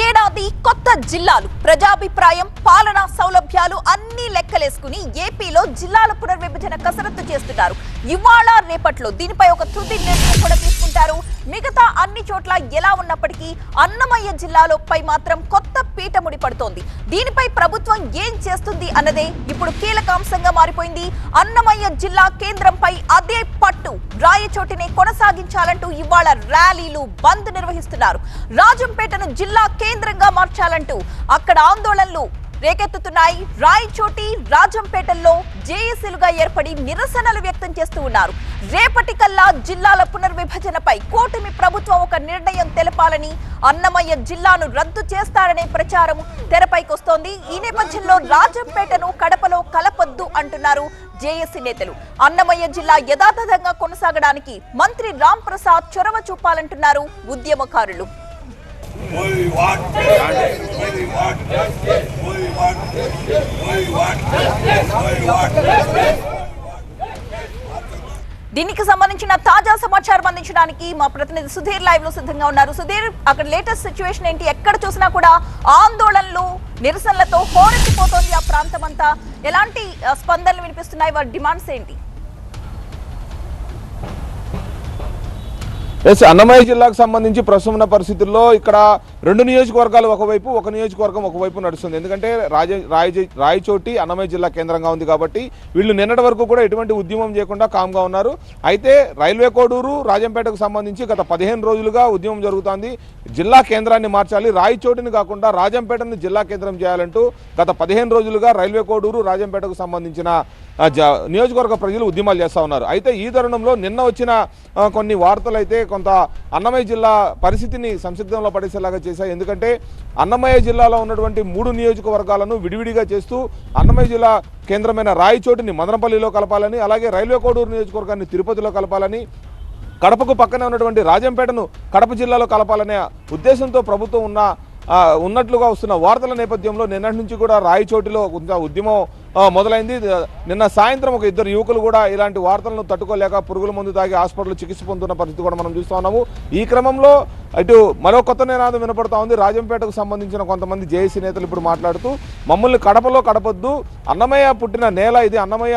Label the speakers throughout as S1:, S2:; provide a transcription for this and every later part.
S1: ఏడాది కొత్త జిల్లాలు ప్రజాభిప్రాయం పాలనా సౌలభ్యాలు అన్ని లెక్కలేసుకుని ఏపీలో జిల్లాల పునర్విభజన కసరత్తు చేస్తున్నారు. ఇవాళ రేపట్లో దీనిపై ఒక తుది నిర్ణయం కూడా తీసుకుంటారు. మిగతా అన్ని చోట్ల ఎలా ఉన్నప్పటికీ అన్నమయ్య జిల్లాలోపై మాత్రం కొత్త పీట ముడిపడుతోంది. దీనిపై ప్రభుత్వం ఏం చేస్తుంది అన్నదే ఇప్పుడు కీలక అంశంగా మారిపోయింది. అన్నమయ్య జిల్లా కేంద్రంపై అదే పట్టు రాయచోటిని కొనసాగించాలంటూ ఇవాళ ర్యాలీలు బంద్ నిర్వహిస్తున్నారు. రాజంపేటను జిల్లా కేంద్రంగా మార్చాలంటూ అక్కడ ఆందోళనలు రేకెత్తుతున్నాయి. రాయచోటి రాజంపేటల్లో జేఏసీలుగా ఏర్పడి నిరసనలు వ్యక్తం చేస్తూ ఉన్నారు. రేపటికల్లా జిల్లాల పునర్విభజనపై కూటమి ప్రభుత్వం ఒక నిర్ణయం తెలపాలని, అన్నమయ్య జిల్లాను రద్దు చేస్తారనే ప్రచారం తెరపైకొస్తోంది. ఈ నేపథ్యంలో రాజంపేటను కడపలో కలపొద్దు అంటున్నారు జేఏసీ నేతలు. అన్నమయ్య జిల్లా యథాతథంగా కొనసాగడానికి మంత్రి రామ్ ప్రసాద్ చొరవ చూపాలంటున్నారు ఉద్యమకారులు. దీనికి సంబంధించిన తాజా సమాచారం అందించడానికి మా ప్రతినిధి సుధీర్ లైవ్ లో సిద్ధంగా ఉన్నారు. సుధీర్, అక్కడ లేటెస్ట్ సిచ్యువేషన్ ఏంటి? ఎక్కడ చూసినా కూడా ఆందోళనలు నిరసనలతో హోరెత్తిపోతోంది ఆ ప్రాంతం అంతా. ఎలాంటి స్పందనలు వినిపిస్తున్నాయి? వారి డిమాండ్స్ ఏంటి?
S2: అన్నమయ్య జిల్లాకు సంబంధించి ప్రస్తుతం ఉన్న పరిస్థితుల్లో ఇక్కడ రెండు నియోజకవర్గాలు ఒకవైపు, ఒక నియోజకవర్గం ఒకవైపు నడుస్తుంది. ఎందుకంటే రాయచోటి అన్నమయ్య జిల్లా కేంద్రంగా ఉంది కాబట్టి వీళ్ళు నిన్నటి వరకు కూడా ఎటువంటి ఉద్యమం చేయకుండా కామ్గా ఉన్నారు. అయితే రైల్వే కోడూరు రాజంపేటకు సంబంధించి గత 15 రోజులుగా ఉద్యమం జరుగుతోంది. జిల్లా కేంద్రాన్ని మార్చాలి, రాయచోటిని కాకుండా రాజంపేటను జిల్లా కేంద్రం చేయాలంటూ గత 15 రోజులుగా రైల్వే కోడూరు రాజంపేటకు సంబంధించిన నియోజకవర్గ ప్రజలు ఉద్యమాలు చేస్తూ ఉన్నారు. అయితే ఈ తరుణంలో నిన్న వచ్చిన కొన్ని వార్తలు అయితే కొంత అన్నమయ్య జిల్లా పరిస్థితిని సంసిగ్ధంలో పడేసేలాగా చేశాయి. ఎందుకంటే అన్నమయ్య జిల్లాలో ఉన్నటువంటి 3 నియోజకవర్గాలను విడివిడిగా చేస్తూ అన్నమయ్య జిల్లా కేంద్రమైన రాయచోటిని మదనపల్లిలో కలపాలని, అలాగే రైల్వే కోడూరు నియోజకవర్గాన్ని తిరుపతిలో కలపాలని, కడపకు పక్కనే ఉన్నటువంటి రాజంపేటను కడప జిల్లాలో కలపాలనే ఉద్దేశంతో ప్రభుత్వం ఉన్నట్లుగా వస్తున్న వార్తల నేపథ్యంలో నిన్నటి నుంచి కూడా రాయచోటిలో కొంత ఉద్యమం మొదలైంది. నిన్న సాయంత్రం ఒక 2 యువకులు కూడా ఇలాంటి వార్తలను తట్టుకోలేక పురుగుల మందు తాగి హాస్పిటల్లో చికిత్స పొందుతున్న పరిస్థితి కూడా మనం చూస్తూ ఉన్నాము. ఈ క్రమంలో ఇటు మరో కొత్త నినాదం వినపడతా ఉంది. రాజంపేటకు సంబంధించిన కొంతమంది జేఏసీ నేతలు ఇప్పుడు మాట్లాడుతూ మమ్మల్ని కడపలో కడపొద్దు, అన్నమయ్య పుట్టిన నేల ఇది, అన్నమయ్య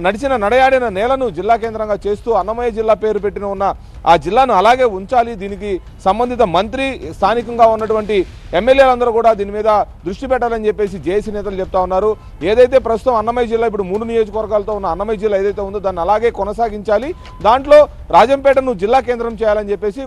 S2: నడిచిన నడయాడిన నేలను జిల్లా కేంద్రంగా చేస్తూ అన్నమయ్య జిల్లా పేరు పెట్టిన ఉన్న ఆ జిల్లాను అలాగే ఉంచాలి. దీనికి సంబంధిత మంత్రి, స్థానికంగా ఉన్నటువంటి ఎమ్మెల్యేలందరూ కూడా దీని మీద దృష్టి పెట్టాలని చెప్పేసి జేఏసీ నేతలు చెప్తా ఉన్నారు. ఏదైతే ప్రస్తుతం అన్నమయ్య జిల్లా ఇప్పుడు 3 నియోజకవర్గాలతో ఉన్న అన్నమయ్య జిల్లా ఏదైతే ఉందో దాన్ని అలాగే కొనసాగించాలి, దాంట్లో రాజంపేటను జిల్లా కేంద్రం చేయాలని చెప్పేసి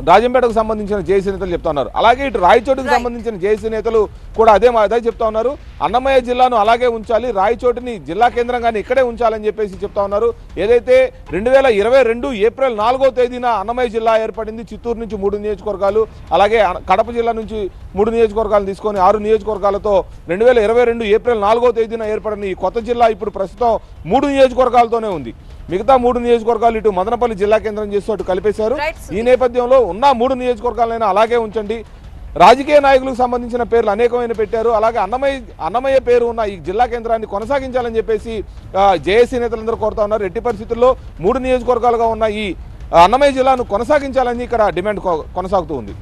S2: రాజంపేటకు సంబంధించిన జేఏసీ నేతలు చెప్తా ఉన్నారు. అలాగే ఇటు రాయచోటికి సంబంధించిన జేఏసీ నేతలు కూడా అదే చెప్తా ఉన్నారు. అన్నమయ్య జిల్లాను అలాగే ఉంచాలి, రాయచోటిని జిల్లా కేంద్రంగానే ఇక్కడే ఉంచాలని చెప్పేసి చెప్తా ఉన్నారు. ఏదైతే 2022 ఏప్రిల్ 4వ తేదీన అన్నమయ్య జిల్లా ఏర్పడింది. చిత్తూరు నుంచి 3 నియోజకవర్గాలు, అలాగే కడప జిల్లా నుంచి 3 నియోజకవర్గాలు తీసుకొని 6 నియోజకవర్గాలతో 2022 ఏప్రిల్ 4వ తేదీన ఏర్పడిన ఈ కొత్త జిల్లా ఇప్పుడు ప్రస్తుతం 3 నియోజకవర్గాలతోనే ఉంది. మిగతా 3 నియోజకవర్గాలు ఇటు మదనపల్లి జిల్లా కేంద్రం చేస్తూ అటు కలిపేశారు. ఈ నేపథ్యంలో ఉన్న 3 నియోజకవర్గాలైనా అలాగే ఉంచండి. రాజకీయ నాయకులకు సంబంధించిన పేర్లు అనేకమైన పెట్టారు. అలాగే అన్నమయ్య పేరు ఉన్న ఈ జిల్లా కేంద్రాన్ని కొనసాగించాలని చెప్పేసి జేఏసీ నేతలందరూ కోరుతా ఉన్నారు. ఎట్టి పరిస్థితుల్లో 3 నియోజకవర్గాలుగా ఉన్న ఈ అన్నమయ్య జిల్లాను కొనసాగించాలని ఇక్కడ డిమాండ్ కొనసాగుతూ ఉంది.